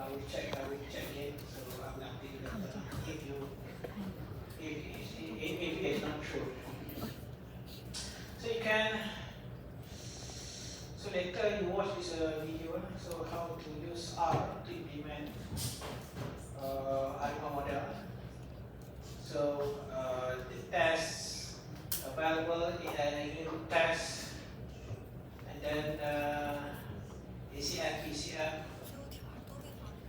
I will check again. So I will update you later if it is not true. So you can. So later you watch this video. So how to use R to implement alpha model. So the tests available in test, and then ACF, PCF,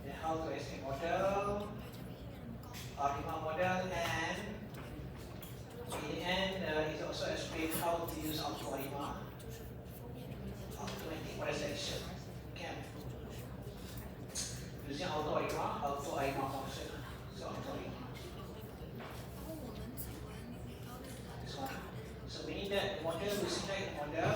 then how to estimate model, RMA model, and in the end it also explains how to use auto RMA, automatic model selection. Okay. Using auto RMA function. So auto RMA. This one. So meaning that the model will select the model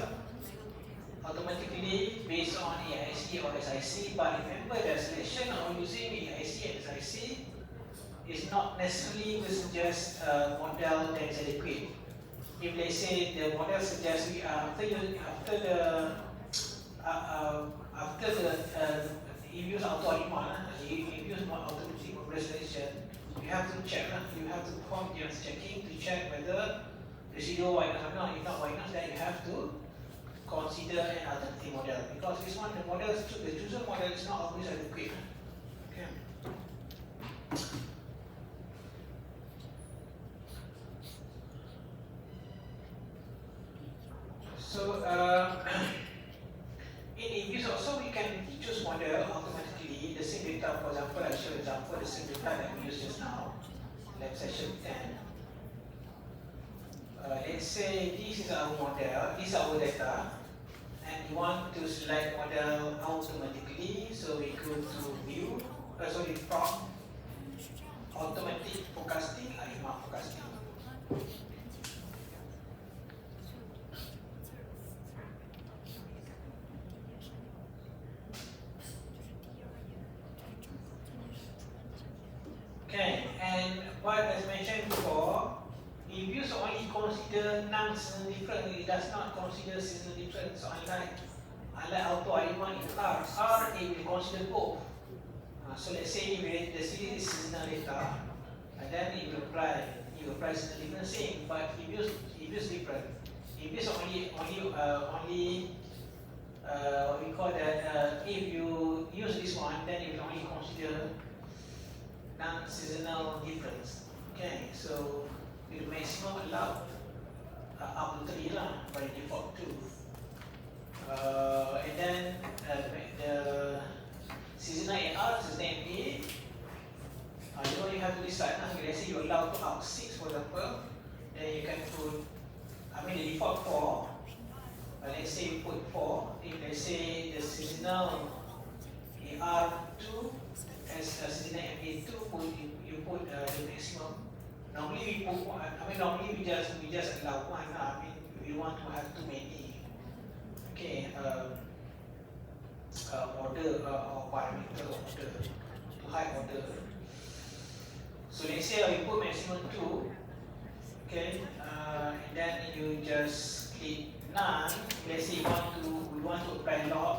automatically based on AIC or SIC, but remember the selection of using AIC and SIC is not necessarily with just model that is adequate. If they say the model suggests we after you use auto RMA, you use automatic model selection, you have to check, you have to perform checking to check whether residual whiteness or not. If not whiteness, then you have to consider an alternative model, because this one, the chosen model is not always adequate. Okay. So in use also we can choose model automatically the same data. For example, I show example the same data that we used just now, like session 10. Let's say this is our model, this is our data, and we want to select model automatically. So we go to view, from automatic forecasting, RMA forecasting. Okay, and what as mentioned before, if you only consider non-seasonal difference, it does not consider seasonal difference. So unlike auto RMA in R, it will consider both. So let's say if the series is seasonal data, and then it will apply seasonal differencing. But if use different, if use only what we call that, if you use this one, then it will only consider non-seasonal difference. Okay, so the maximum allowed up to 3 by default 2. And then the seasonal AR, seasonal MA, you have to decide. Let's say you allow to up 6, for example, then you can put, the default 4. Let's say you put 4. If let's say the seasonal AR2 as seasonal MA2, you put the maximum. Normally we put one. Normally we just allow one. We want to have too many. Okay. Order or parameter order to high order. So let's say we put maximum 2. Okay. And then you just click none. Let's say we want to apply log.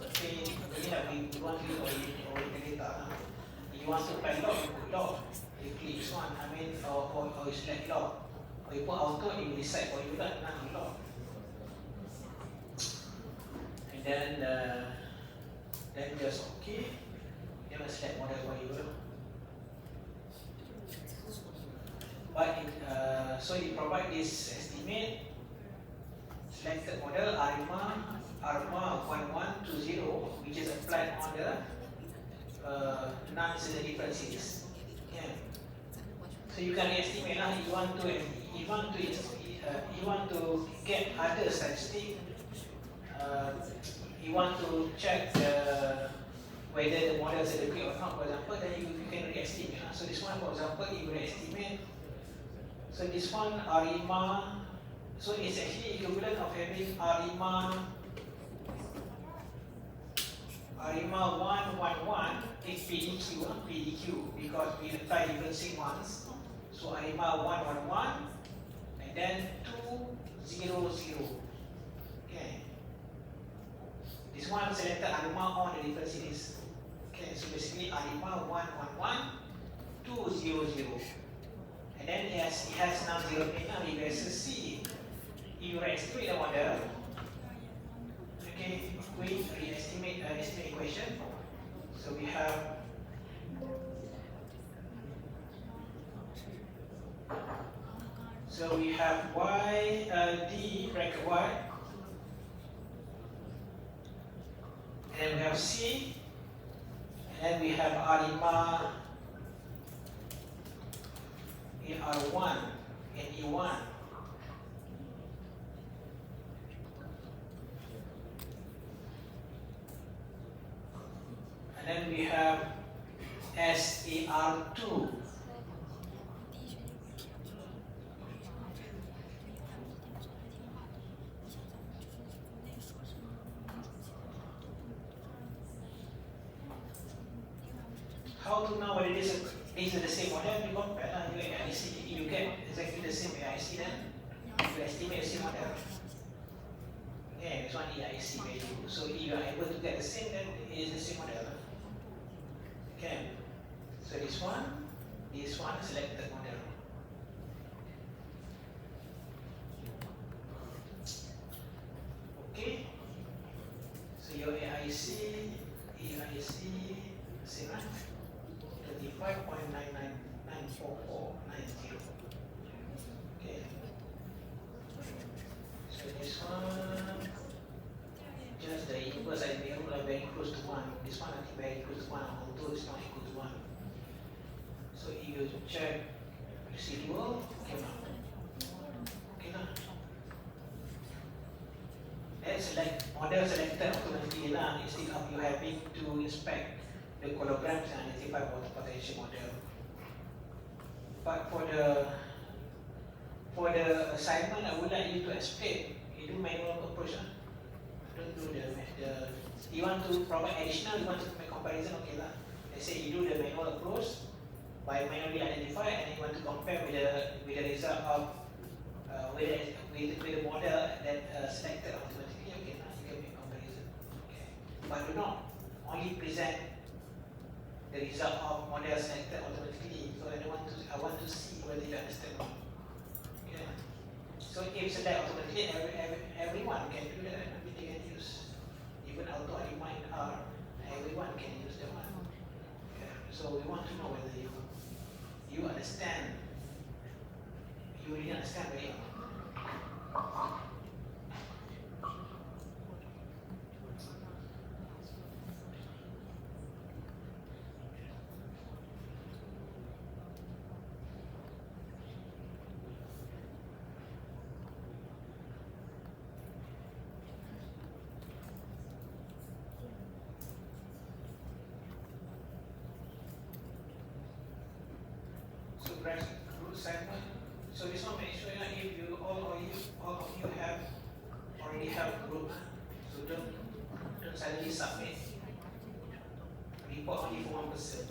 Okay. We want to use original data. You want to apply log, you put log. You click this one, or you select log. Or you put auto, it will decide for you that none log. And then just okay. Then we select model for you. But so you provide this estimate, selected model RMA 1120, which is applied on the non-seasonal differences. Yeah. So you can estimate if you want to get other statistic. You want to check whether the model is adequate or not. For example, then you can re-estimate. So this one, for example, you re-estimate. So this one RMA. So it's actually equivalent of having RMA 111 is PDQ because we apply differencing ones. So RMA 111 and then 200. Okay. This one selected RMA on the different series. Okay, so basically R5 111 200. And then it has now 0 pin. Now you guys see, you estimate the model. Okay, we estimate equation. So we have y d bracket y, and then we have c, and then we have R5 in R1 and E1. And then we have SAR2. How to know whether these are the same model? You compare, you get exactly the same AIC, then you estimate the same model. Okay, this one EIC value. So if you are able to get the same, then it is the same model. Okay, so this one selected model. Okay, so your AIC, same, right? 35.9994490. Okay, so this one, just the inverse I may rule are very close to 1. This one I think very close to 1, although it's not equal to 1. So if you check residual, okay now. Okay now. Let's select model selected automatically lah, instead of you having to inspect the holograms and identify water potential model. But for the assignment, I would like you to explain. You do manual approach. Don't do the you want to provide additional, you want to make comparison, okay lah. Let's say you do the manual approach by manually identify, and you want to compare with the result of with the model that selected automatically. Okay, now you can make comparison. Okay, but do not only present the result of model selected automatically. So I want to see whether you understand. Okay. So if select automatically, everyone can do that. Everything can use. Even auto define R, everyone can use that one. Okay. So we want to know whether you understand. You really understand very well. Group segment. So this one make sure if you all of you already have group. So don't suddenly submit report only for one person.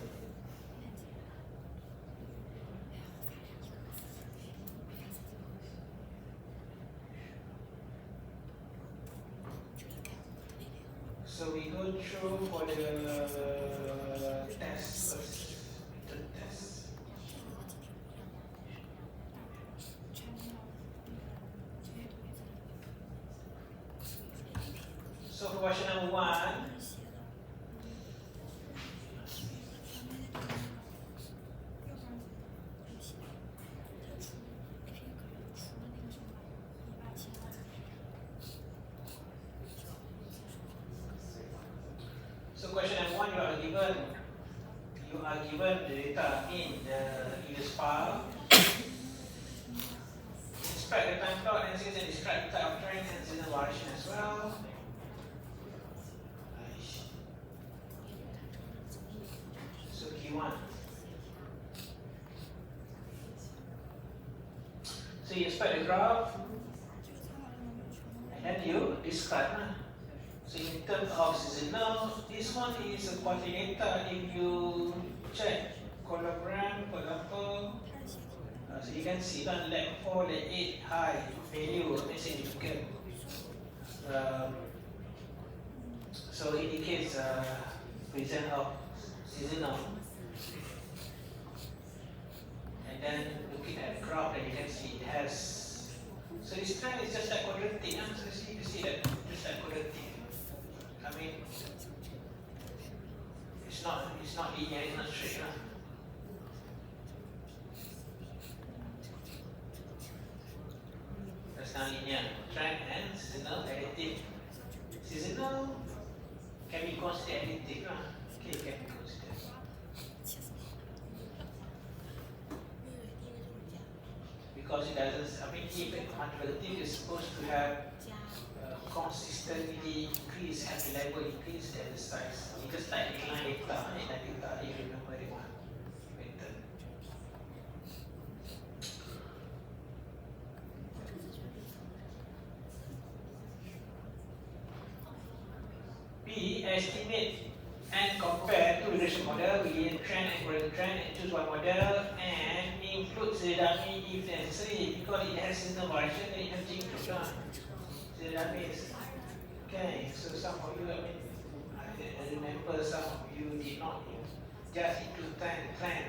So we go through for the test first. So for question number 1, you are given the data in this file. Inspect the time plot and since and describe the type of trend and seasonal variation as well. So key 1. So you inspect the graph and then you describe. So in terms of seasonal, this one is a quarterly data. If you check cologram, for example, so you can see that leg 4, leg 8 high value, significant. So indicates presence of seasonal. And then looking at the graph, then you can see it has. So this trend is just like quadratic. So you see that just like quadratic. I mean, it's not linear, it's not straight. That's not linear. Trend and seasonal additive. Seasonal can be considered additive. Okay, can be considered. Because it doesn't, I mean, even quantitative is supposed to have consistently increase at the level increase at the size. You just like inline data, you remember the one method. B, estimate and compare two regression model within trend and gradient trend and choose one model and include the dummy if necessary because it has seasonal variation then you have to include the dummies. Okay, so some of you, I remember some of you did not just include time trend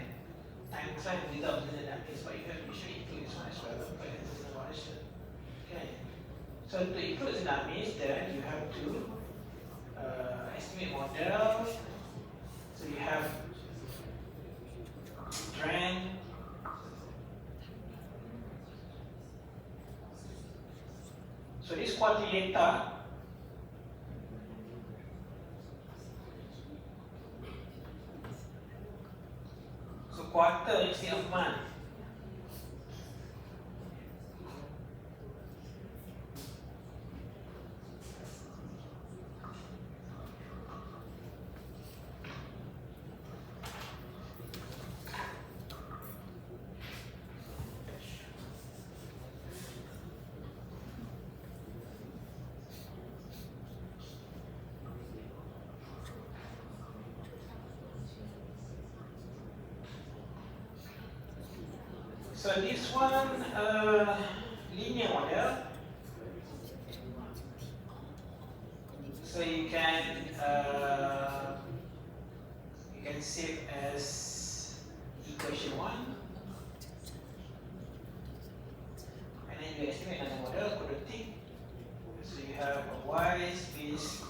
without the dummies, but you have to include this one as well because it has seasonal variation. Okay, so to include the dummies then you have to estimate model. So you have trend, so this quarterly data so quarter instead of month. So this one linear model. So you can save as equation 1 and then you estimate another model quadratic. So you have a y space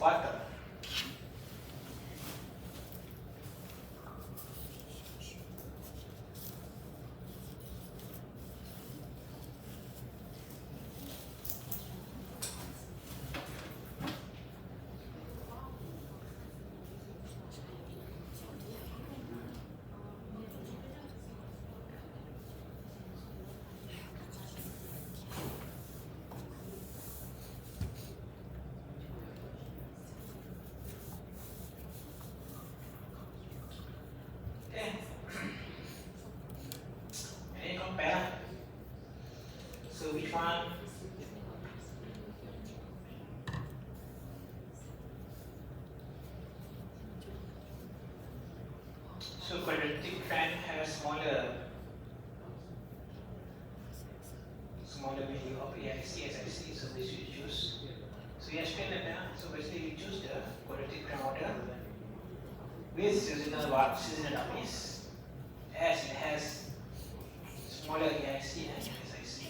quarter. Okay. And then compare. So which one? So quadratic trend has smaller value of AIC as I see, so we should choose. So you explain that now. So basically you choose the quadratic trend model with seasonal dummies as it has smaller AIC and SIC.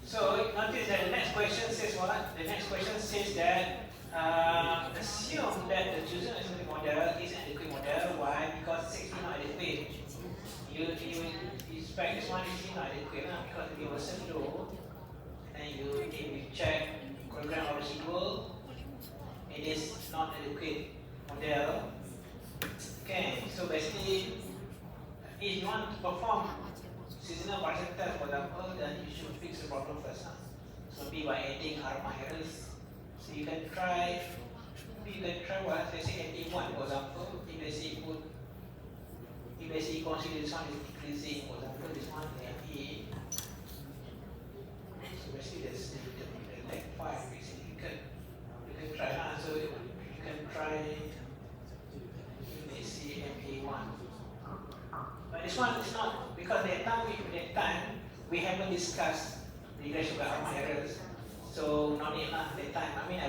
So notice that the next question says what? The next question says that assume that the chosen estimated model is an adequate model. Why? Because 6 is not adequate. You expect this one is not adequate because if you wasn't low, then you check program or residual, it is not adequate model. Okay, so basically, if you want to perform seasonal partial test, for example, then you should fix the problem first. So maybe by adding arma errors. So you can try what? Let's say adding 1, for example, if let's say you if let's say you consider this one is decreasing, for example, this one MA, so basically there's the leg 5 is significant. You can try now, so you can try, let's say MA1. But this one is not, because that time we haven't discussed regression by Armand errors. So no need lah that time. I mean I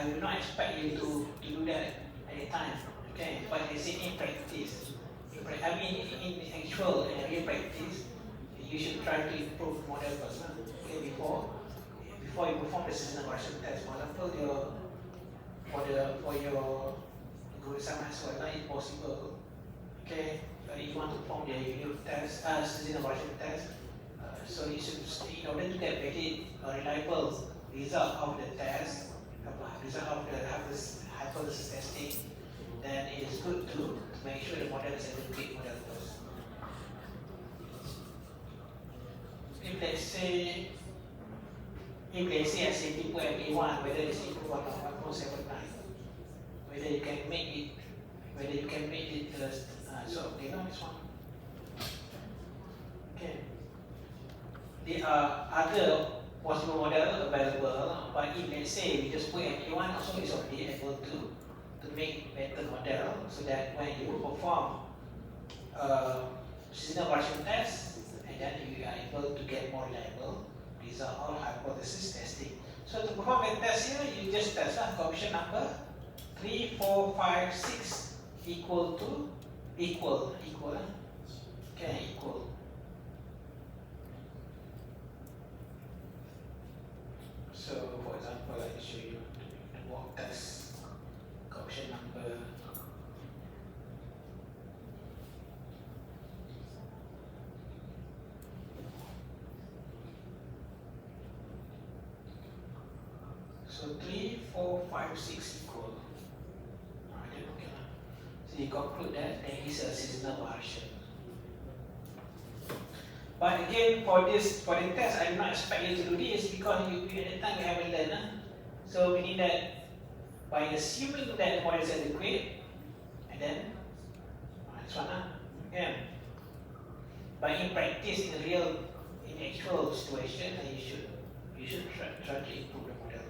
will not expect you to do that at the time. Okay, but they say in practice. I mean in actual real practice, you should try to improve model first. Okay, before you perform the seasonal variation test. For example, for your group assignment as well, it's possible. Okay, if you want to perform the unit test, seasonal variation test, so you should, in order to get very reliable result of the test, result of the hypothesis testing, then it is good to make sure the model is a good model first. If let's say I say people MA1, whether it's equal or not 1.79, whether you can make it, so you know this one. Okay. There are other possible model available, but if let's say we just put MA1 also is already able to make better model, so that when you perform seasonal variation test, and then you are able to get more reliable result of hypothesis testing. So to perform a test here, you just test coefficient number 3, 4, 5, 6 equal. Okay, equal. So for example, I show you the walk test coefficient number. So 3, 4, 5, 6 equal. Alright, okay. So you conclude that there is a seasonal variation. But again, for the test, I do not expect you to do this because at the time we haven't learned. So meaning that by assuming that the model is adequate, and then this one, yeah. But in practice, in actual situation, you should try to improve the model.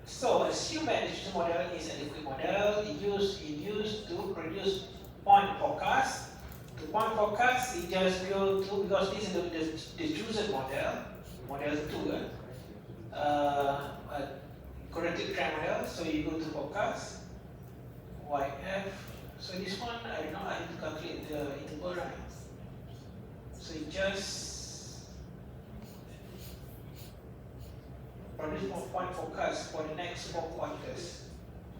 So assume that the distribution model is an adequate model. It used to produce point forecast. The point forecast, it just go to, because this is the chosen model 2, corrected trend model. So you go to forecast, YF. So this one, I need to calculate the interval, right? So it just produce more point forecast for the next 4 quarters.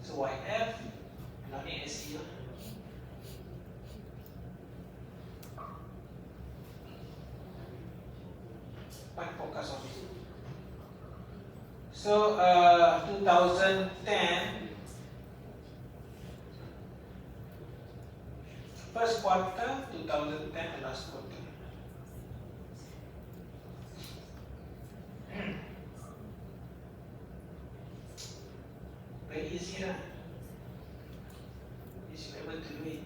So YF, not need SE. Point forecast on it. So 2010, first quarter, 2010, and last quarter. Very easy, right? You should be able to do it.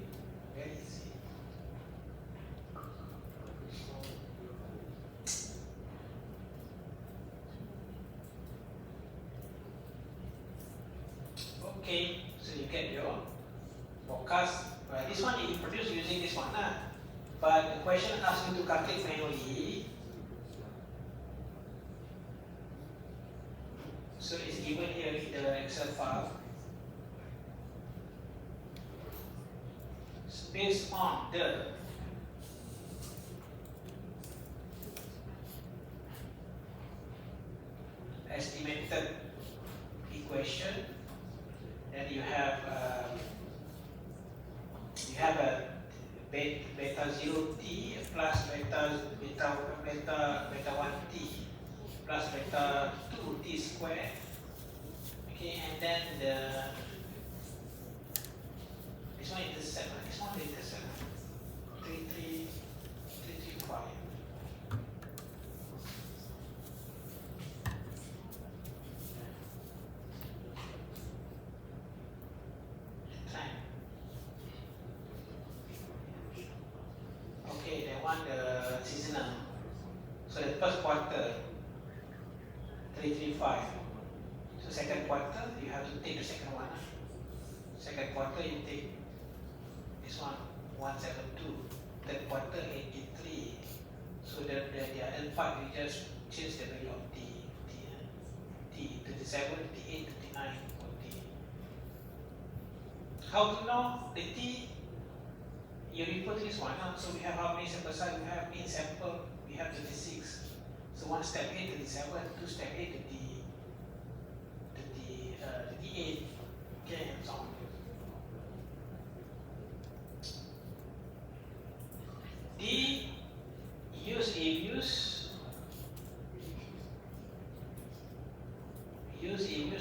Very easy. Okay, so you get your forecast. Right, this one you produce using this one, but the question asks you to calculate manually. So it's given here in the Excel file. It's based on the estimated equation. Then you have a beta 0t plus beta 1t plus beta 2t squared. Okay, and then this one intercept. This one intercept 335. one the seasonal. So the first quarter 335. So second quarter you have to take the second one. Second quarter you take this one 172. Third quarter 83. So the other part you just change the value of T 37, T8, 39, 40. How to know the T? You refer to this one. So we have how many sample size? We have mean sample. We have 36. So one step A 37, two step A 38. Okay, and so on. D, use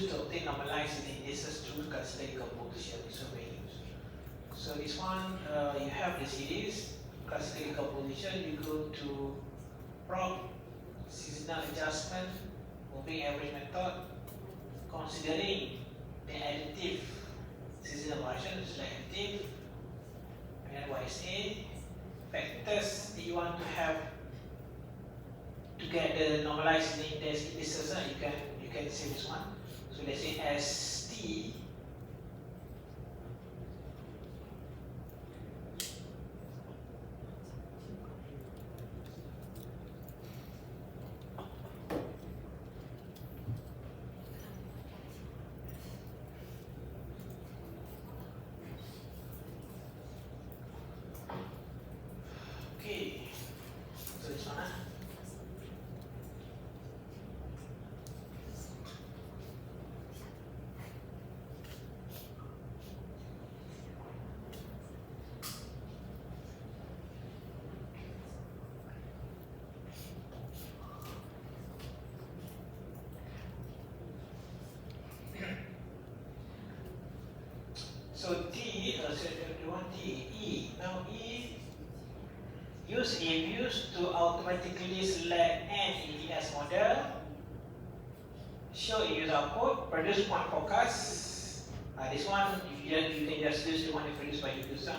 to obtain normalized indices through classical composition. So values. So this one, you have the series classical composition. You go to prop seasonal adjustment, moving average method, considering the additive seasonal variation, select additive, and what is A, factors that you want to have to get the normalized indices. You can say this one. So let's say as T okay. So this one. So T, so you want T, E. Now E, use views to automatically select an ETS model, show views output, produce point forecast. This one you can just use the one produced by the user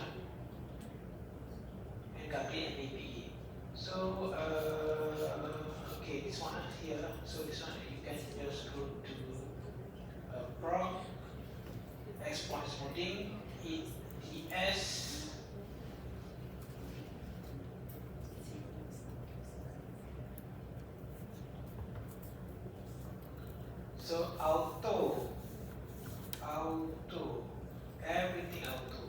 and calculate an APE. So okay, this one here. So this one you can just go to prop export smoothing ETS. So auto, everything auto,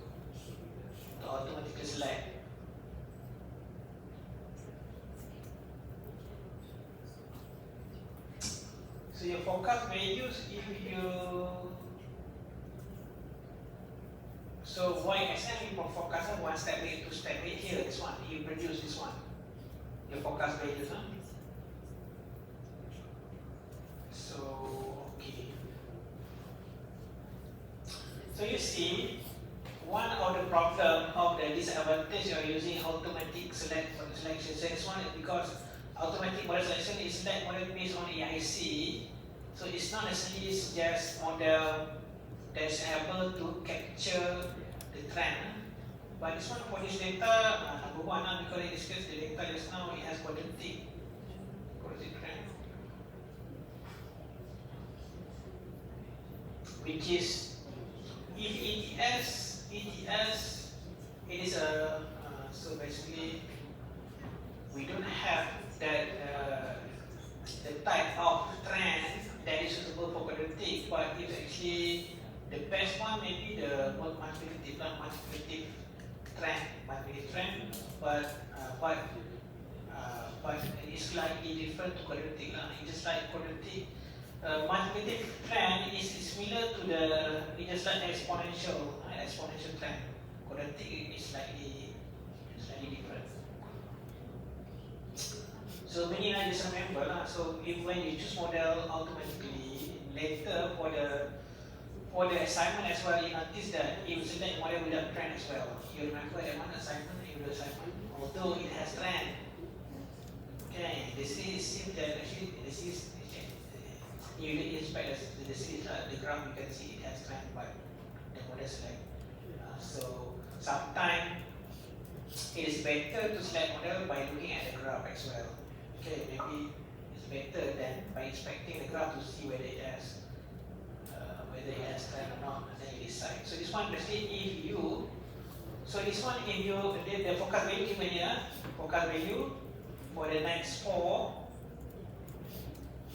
to automatically select. So your forecast values, if you so YSM you forecast one step A, two step A here, this one, you produce this one. Your forecast values, huh? So okay. So you see, one of the problem of the disadvantage of using automatic selection. So this one is because automatic model selection is select model based on AIC. So it's not necessarily just model that's able to capture the trend. But this one for this data, number one, because in this case the data just now it has quadratic trend, which is if ETS, it is a so basically we don't have that the type of trend that is suitable for quadratic, but it's actually the best one maybe the multiplicative trend, but it's slightly different to quadratic. It's just like quadratic. Multiplicative trend is similar to it's just like exponential trend. Quadratic is slightly different. So many just remember. So if when you choose model automatically, later for the assignment as well, you notice that it will select model without trend as well. You remember that one assignment, although it has trend. Okay, this is you inspect the graph, you can see it has trend, but the model select. So sometimes it is better to select model by looking at the graph as well. Okay, maybe it's better than by inspecting the graph to see whether it has trend or not, and then you decide. So this one basically, if you, so this one, if you, the forecast value given here, forecast value for the next 4,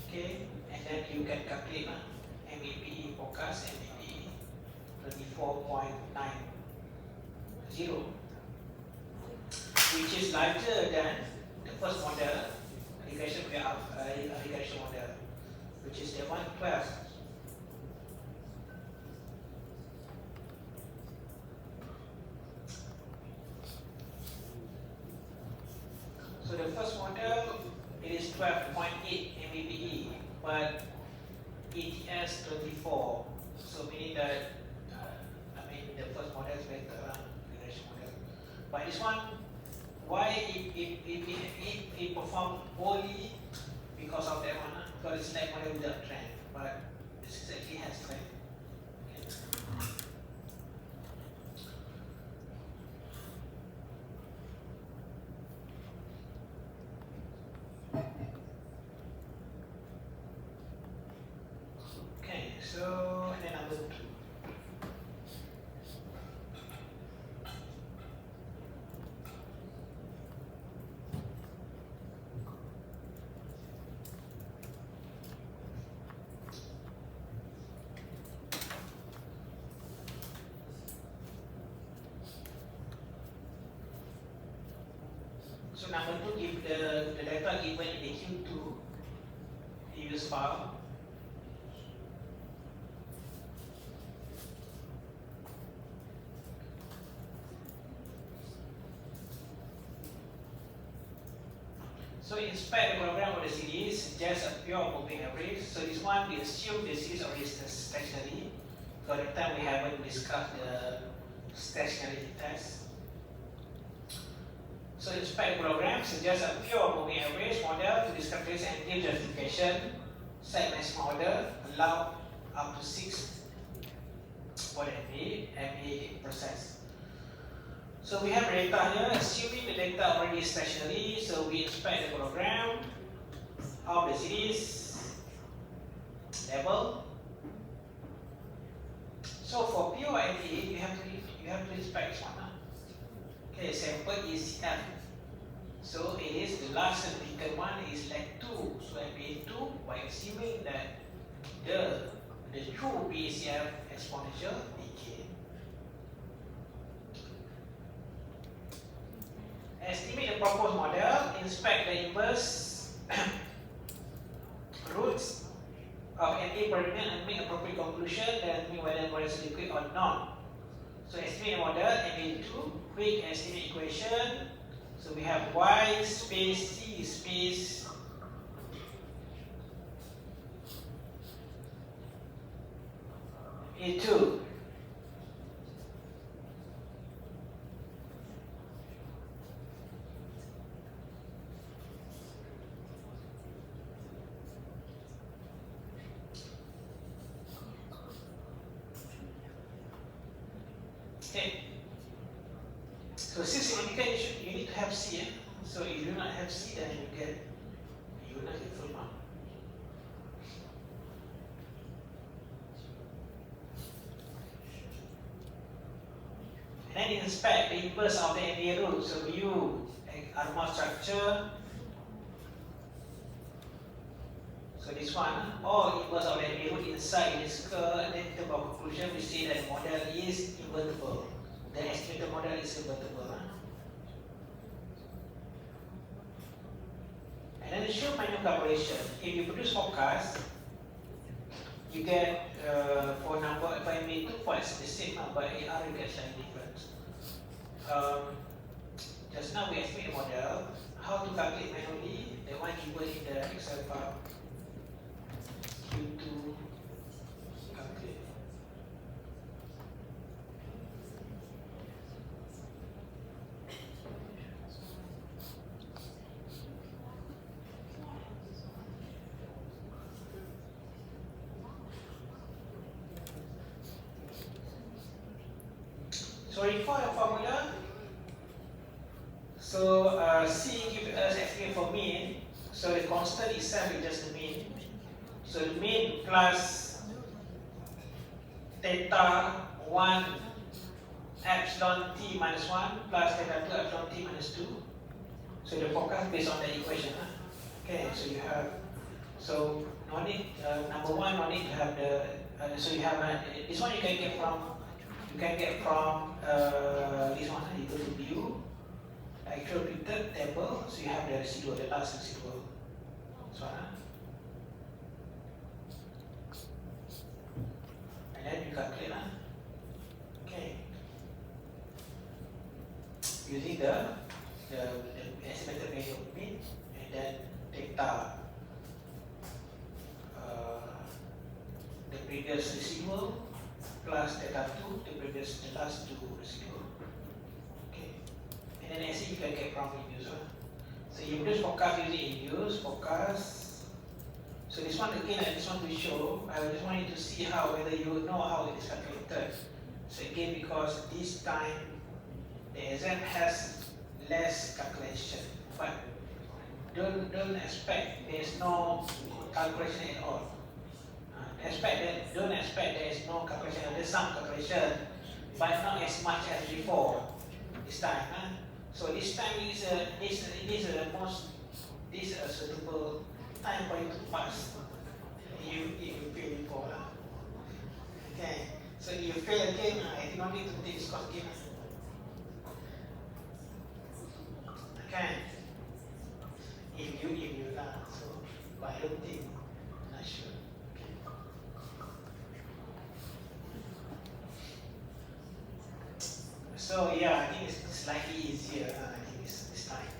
okay, and then you can calculate MEP forecast, MEP 24.90, which is larger than the first model, regression model, which is the 112. So the first model, it is 12.8 MBPE, but ETS 24. So meaning that, the first model is better, regression model. But this one, why it performed poorly because of that one? Because it's like model without trend, but this actually has trend. Okay, so then number 2. So number 2, give the data given in the Q2 previous file. So inspect the program of the series, just a pure moving average. So this one, we assume the series already stationary. So at the time we haven't discussed the stationary test. So inspect the program, suggest a pure moving average model to describe this and give justification. Set maximum order, allow up to 6 for the MA process. So we have data here, assuming the data already is stationary, so we inspect the program of the series level. So for pure MA, you have to inspect this one. Okay, sample is F. So it is the last significant one is like 2. So MA2 by assuming that the true PCF exponential decay. Estimate the proposed model, inspect the inverse roots of MA polynomial and make appropriate conclusion, then determine whether the model is liquid or not. So estimate the model, MA2, quick estimate equation. So we have Y space C space A2. Okay. So C significant, you need to have C. So if you do not have C, then you will not get full mark. And then inspect the inverse of the MA rule. So view Armour structure. So this one, all inverse of the MA rule inside this curve, and then in terms of conclusion, we say that the model is invertible. The estimated model is invertible. And then show manual calculation. If you produce forecast, you get for number, if I make 2 points the same, but AR you get slightly different. Just now we estimate the model, how to calculate manually, the one given in the Excel file. Q2 calculate. So for the formula, So C gives us actually for mean. So the constant itself is just the mean. So the mean plus theta 1 epsilon t minus 1 plus theta 2 epsilon t minus 2. So the forecast based on the equation. Okay, so you have, so no need, number one, no need to have the, so you have, this one you can get from this one, you go to view, actual repeated table, so you have the residual, the last residual. So, and then you calculate, okay, using the estimated value of mean, and then theta, the previous residual plus theta 2, the last two residual. Okay, and then as you can get from in use. So you produce forecast using in use, forecast. So this one again, I just want to show, I just want you to see how, whether you know how it is calculated. So again, because this time the exam has less calculation, but don't expect there is no calculation at all. Don't expect there is no calculation. There's some calculation, but not as much as before this time. So this time is the most suitable time for you to pass. If you fail before. Okay. So if you fail again, I think only to take this course again. Okay. If you learn, so but I don't think, I'm not sure. So yeah, I think it's slightly easier. I think it's this time.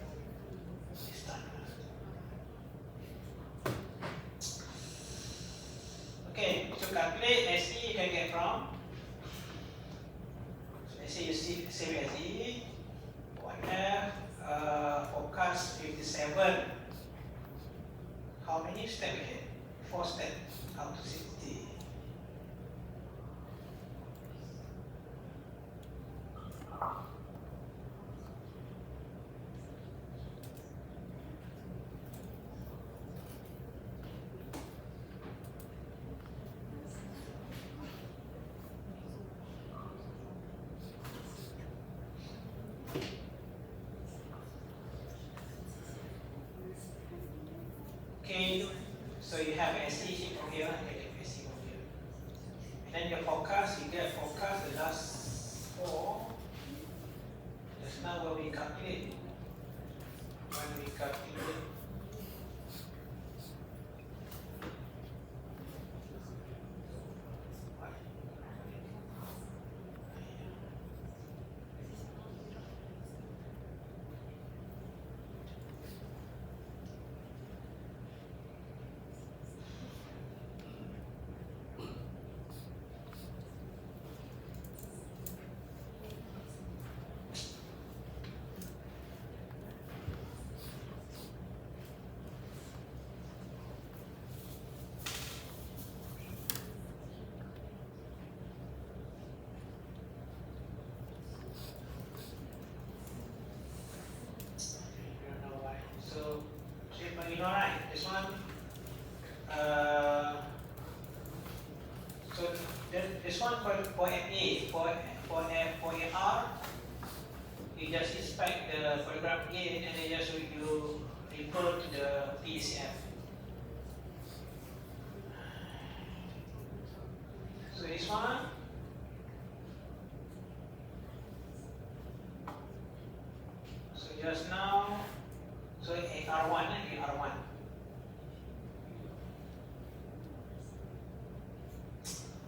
Okay, to calculate SE you can get from. So let's say you save SE. What F? Forecast 57. How many steps we had? 4 steps up to 60. Okay, so you have SE from here, you get SE from here. And then your forecast, you get forecast the last 4. Just now when we calculate. You know, right? This one. So this one for MA, for AR, you just inspect the photograph again, and then just you refer to the PCF. So this one. So just now. So AR1 and AR1.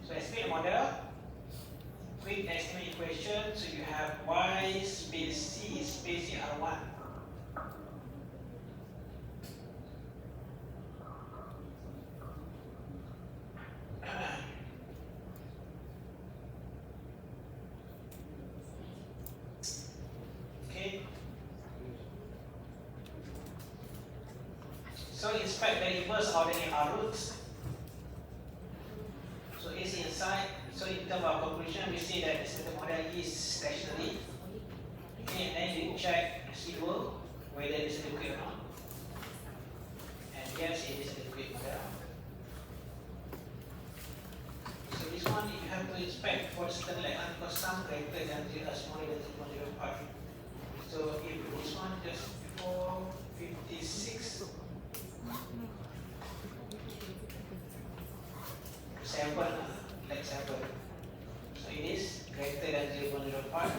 So estimate model with estimate equation. So you have Y space C space AR1. Okay. So inspect the inverse of the AR roots. So it's inside. So in terms of conclusion, we see that the model is stationary. Okay, and then you check residual whether it is liquid or not. And yes, it is a liquid model. So this one you have to inspect for certain like because some greater than 0 are smaller than 0.05. So if this one just 456 7 like 7. So it is greater than 0.05.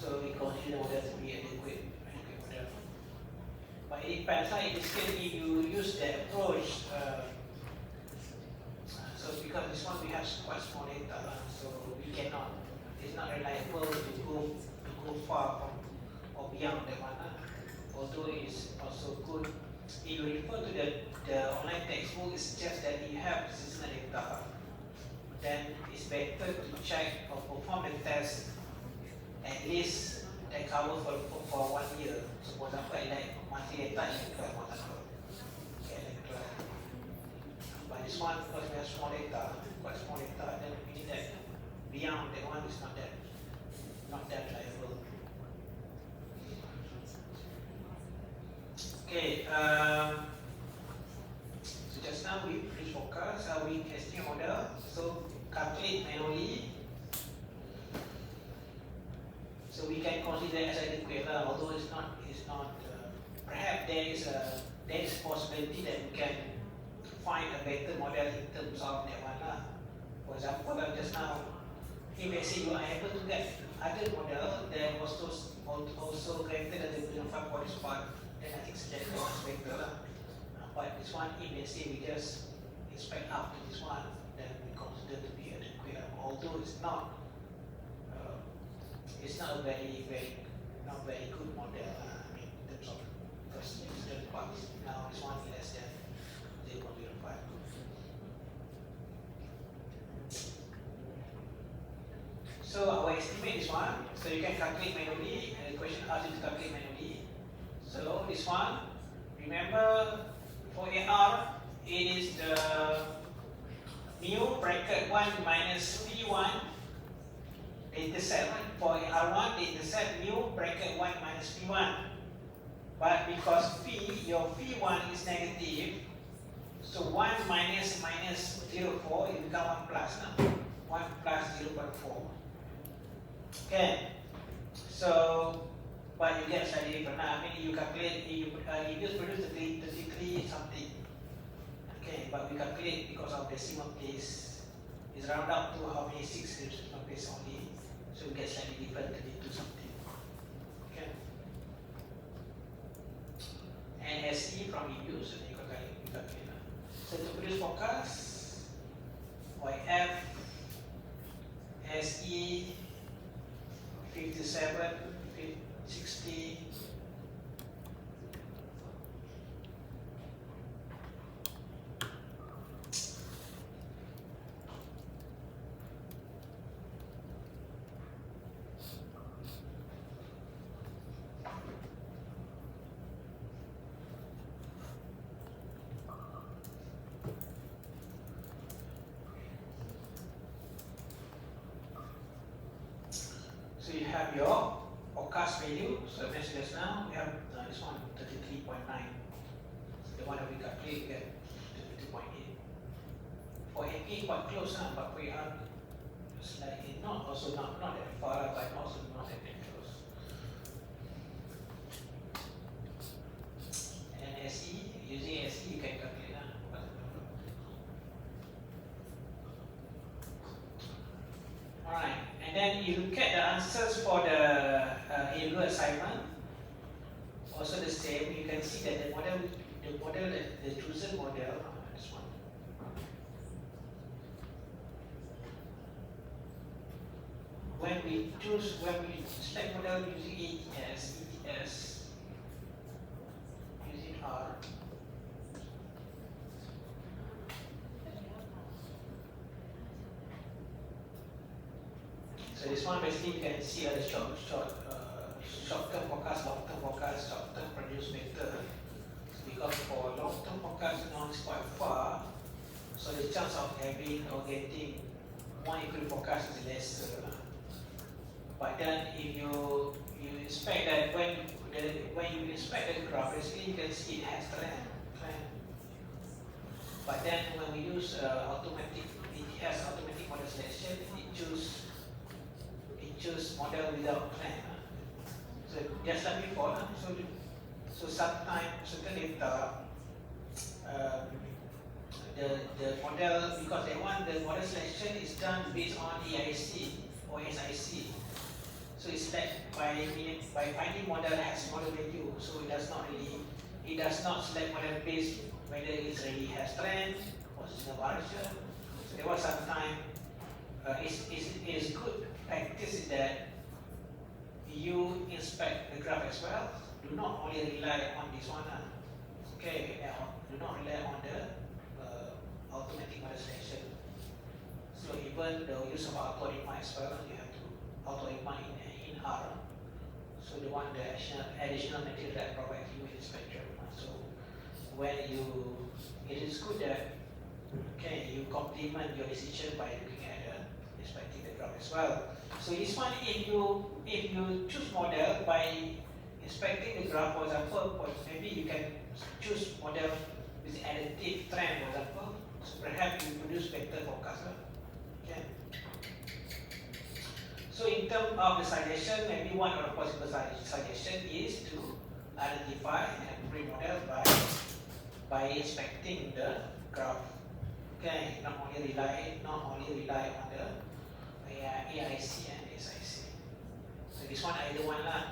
So we consider the model to be a liquid model. But it depends. In this case, if you use the approach, so because this one we have quite small data, so we cannot. It's not reliable to go far from or beyond that one. Although it is also good. If you refer to the online textbook, it suggests that you have seasonal data. Then it's better to check or perform the test at least that cover for 1 year. So for example, like monthly data, you can for example. Okay, but this one, because we have small data, quite small data, then we need that beyond that one is not that reliable. Okay, so just now we please focus how we testing model. So calculate manually. So we can consider as a liquid, although it's not. Perhaps there is a possibility that we can find a better model in terms of that one. For example, just now, if let's say you are able to get other model that was also greater than the 0.5 body spot, then I think suggest that one's better. But this one, if let's say we just inspect up to this one, then we consider to be a liquid, although it's not a very good model. I mean, in terms of because certain parts now is one less than 0.05. So our estimate is one. So you can calculate manually, and the question asks you to calculate manually. So this one, remember for AR, it is the mu bracket 1 minus P1 data set. For R1, the intercept mu bracket 1 minus P1. But because your P1 is negative, so 1 minus 0.4, it becomes 1 plus now. 1 plus 0.4. Okay. So, but you get slightly different. I mean, you calculate, you just produce 33 something. Okay, but we calculate because of decimal place. It's round up to how many 6 decimal place only. So we get slightly different into something. Okay. And SE from EU, so you calculate. So to produce forecast, YF SE 57, 60. So you have your forecast value. So as mentioned just now, we have this one 33.9. The one that we calculate, we get 32.8. For AP, quite close, but we are slightly not that far, but also not that close. And SE, using SE, you can calculate. Alright, and then you look at the answers for the A-level assignment. Also the same, you can see that the chosen model, this one. When we select model using ES, using R. So this one basically you can see the short-term forecast, long-term forecast, short-term produce better. Because for long-term forecast now it's quite far, so the chance of having or getting more accurate forecast is lesser. But then if you inspect that when you inspect the graph, basically you can see it has trend. But then when we use automatic, it has automatic model selection. It choose model without trend. So just like before, so sometimes certain data, the model, because they want the model selection is done based on EIC or SIC. So it's like by finding model has model value, so it does not select model based whether it really has trend or signal variation. So there was some time it's good practice that you inspect the graph as well. Do not only rely on this one. Okay, do not rely on the automatic model selection. So even the use of auto refine as well, you have to auto refine in R. So the additional material that provides you with the spectrum. So when it is good that you complement your decision by looking at inspecting the graph as well. So this one, if you choose model by inspecting the graph, for example, maybe you can choose model with additive trend, for example. So perhaps you produce better forecast. Okay. So in terms of the suggestion, maybe one of the possible suggestion is to identify and pre-model by inspecting the graph. Okay, not only rely on the AIC and SIC. So this one either one lah.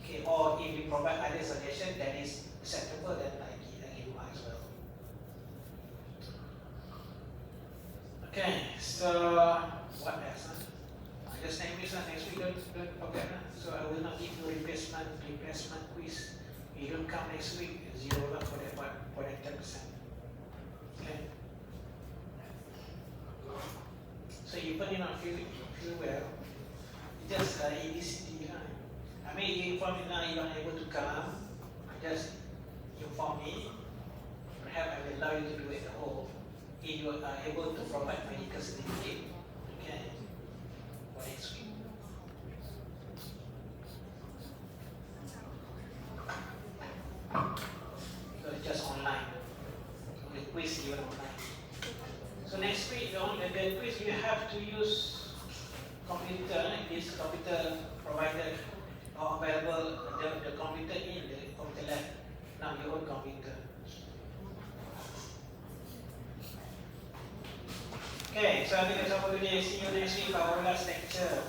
Okay, or if you provide other suggestion that is acceptable, then I give you as well. Okay, so what else? I just name this next week, don't forget. So I will not give you replacement quiz. If you don't come next week, 0 for that 10%. Okay. So even you not feel well, just ABCD. I mean, you inform me now you're not able to come, just inform me. Perhaps I will allow you to do it at home if you are able to provide medical certificate. Okay, for next week. So it's just online. The quiz even online. So next week, on the quiz, you have to use computer. This computer provided or available the computer in the computer lab. Now your own computer. Okay, so I think that's all for today. See you next week for our last lecture.